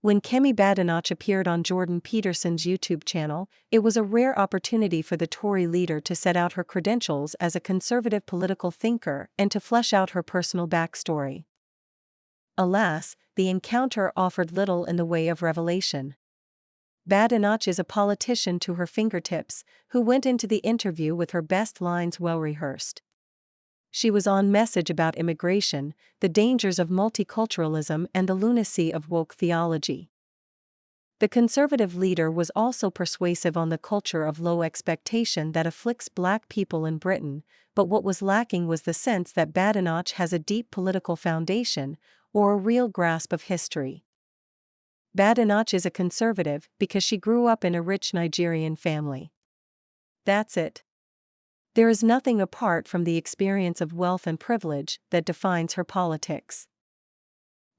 When Kemi Badenoch appeared on Jordan Peterson's YouTube channel, it was a rare opportunity for the Tory leader to set out her credentials as a conservative political thinker and to flesh out her personal backstory. Alas, the encounter offered little in the way of revelation. Badenoch is a politician to her fingertips, who went into the interview with her best lines well rehearsed. She was on message about immigration, the dangers of multiculturalism, and the lunacy of woke theology. The conservative leader was also persuasive on the culture of low expectation that afflicts Black people in Britain, but what was lacking was the sense that Badenoch has a deep political foundation, or a real grasp of history. Badenoch is a conservative because she grew up in a rich Nigerian family. That's it. There is nothing apart from the experience of wealth and privilege that defines her politics.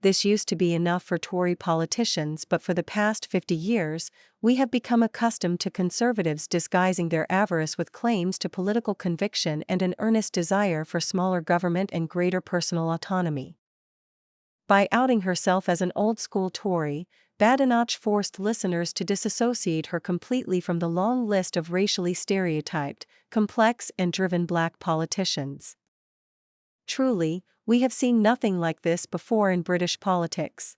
This used to be enough for Tory politicians, but for the past 50 years, we have become accustomed to conservatives disguising their avarice with claims to political conviction and an earnest desire for smaller government and greater personal autonomy. By outing herself as an old-school Tory, Badenoch forced listeners to disassociate her completely from the long list of racially stereotyped, complex and driven Black politicians. Truly, we have seen nothing like this before in British politics.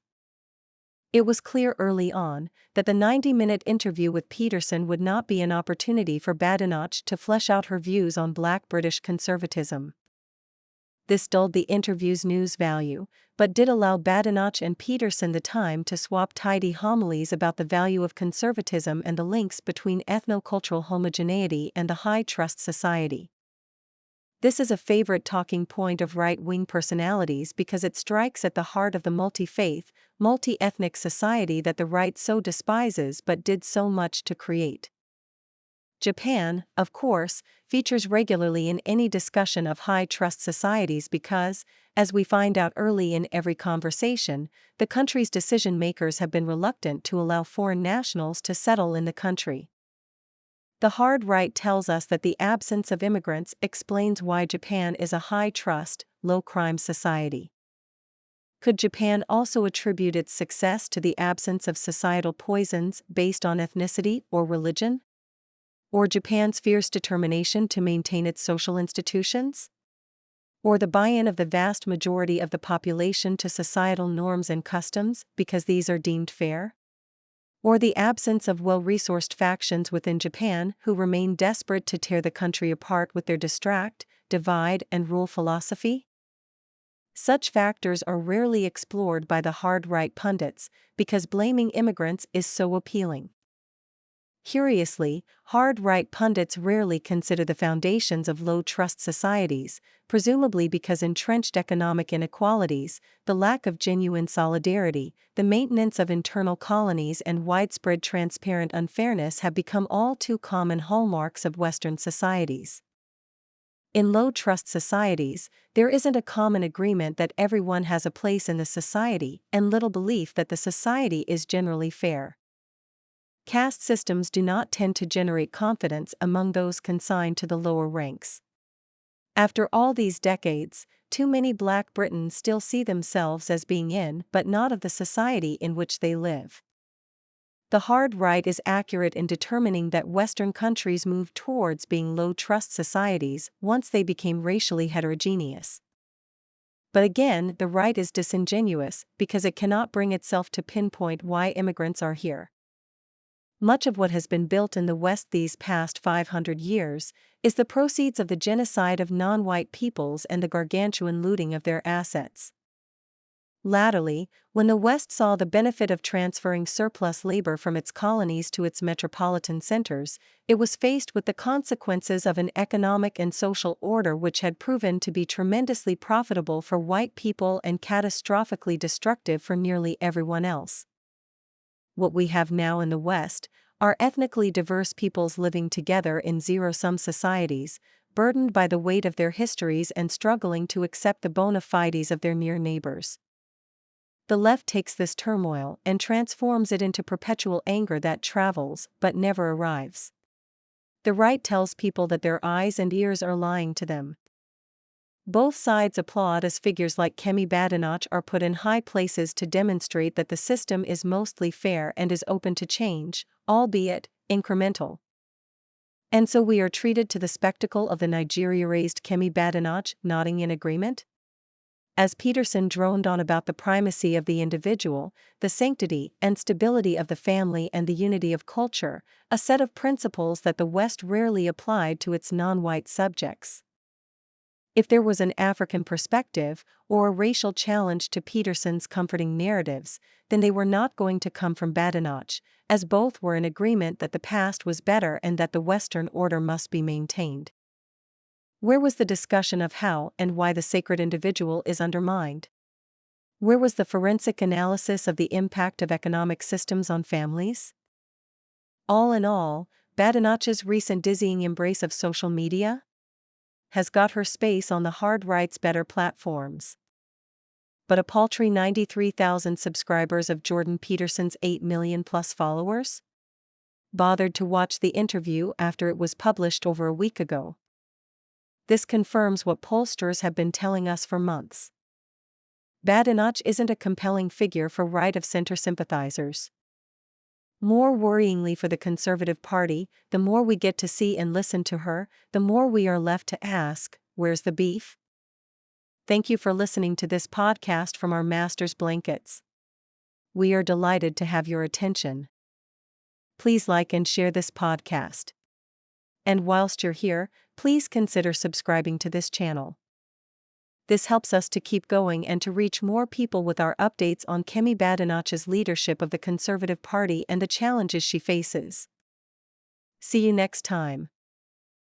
It was clear early on that the 90-minute interview with Peterson would not be an opportunity for Badenoch to flesh out her views on Black British conservatism. This dulled the interview's news value, but did allow Badenoch and Peterson the time to swap tidy homilies about the value of conservatism and the links between ethno-cultural homogeneity and the high trust society. This is a favorite talking point of right-wing personalities because it strikes at the heart of the multi-faith, multi-ethnic society that the right so despises but did so much to create. Japan, of course, features regularly in any discussion of high-trust societies because, as we find out early in every conversation, the country's decision-makers have been reluctant to allow foreign nationals to settle in the country. The hard right tells us that the absence of immigrants explains why Japan is a high-trust, low-crime society. Could Japan also attribute its success to the absence of societal poisons based on ethnicity or religion? Or Japan's fierce determination to maintain its social institutions? Or the buy-in of the vast majority of the population to societal norms and customs because these are deemed fair? Or the absence of well-resourced factions within Japan who remain desperate to tear the country apart with their distract, divide, and rule philosophy? Such factors are rarely explored by the hard-right pundits because blaming immigrants is so appealing. Curiously, hard-right pundits rarely consider the foundations of low-trust societies, presumably because entrenched economic inequalities, the lack of genuine solidarity, the maintenance of internal colonies and widespread transparent unfairness have become all too common hallmarks of Western societies. In low-trust societies, there isn't a common agreement that everyone has a place in the society and little belief that the society is generally fair. Caste systems do not tend to generate confidence among those consigned to the lower ranks. After all these decades, too many Black Britons still see themselves as being in but not of the society in which they live. The hard right is accurate in determining that Western countries moved towards being low-trust societies once they became racially heterogeneous. But again, the right is disingenuous because it cannot bring itself to pinpoint why immigrants are here. Much of what has been built in the West these past 500 years is the proceeds of the genocide of non-white peoples and the gargantuan looting of their assets. Latterly, when the West saw the benefit of transferring surplus labor from its colonies to its metropolitan centers, it was faced with the consequences of an economic and social order which had proven to be tremendously profitable for white people and catastrophically destructive for nearly everyone else. What we have now in the West are ethnically diverse peoples living together in zero-sum societies, burdened by the weight of their histories and struggling to accept the bona fides of their near neighbors. The left takes this turmoil and transforms it into perpetual anger that travels but never arrives. The right tells people that their eyes and ears are lying to them. Both sides applaud as figures like Kemi Badenoch are put in high places to demonstrate that the system is mostly fair and is open to change, albeit incremental. And so we are treated to the spectacle of the Nigeria-raised Kemi Badenoch nodding in agreement? As Peterson droned on about the primacy of the individual, the sanctity and stability of the family and the unity of culture, a set of principles that the West rarely applied to its non-white subjects. If there was an African perspective, or a racial challenge to Peterson's comforting narratives, then they were not going to come from Badenoch, as both were in agreement that the past was better and that the Western order must be maintained. Where was the discussion of how and why the sacred individual is undermined? Where was the forensic analysis of the impact of economic systems on families? All in all, Badenoch's recent dizzying embrace of social media has got her space on the hard rights better platforms. But a paltry 93,000 subscribers of Jordan Peterson's 8 million plus followers bothered to watch the interview after it was published over a week ago. This confirms what pollsters have been telling us for months. Badenoch isn't a compelling figure for right-of-center sympathizers. More worryingly for the Conservative Party, the more we get to see and listen to her, the more we are left to ask, where's the beef? Thank you for listening to this podcast from our master's blankets. We are delighted to have your attention. Please like and share this podcast. And whilst you're here, please consider subscribing to this channel. This helps us to keep going and to reach more people with our updates on Kemi Badenoch's leadership of the Conservative Party and the challenges she faces. See you next time.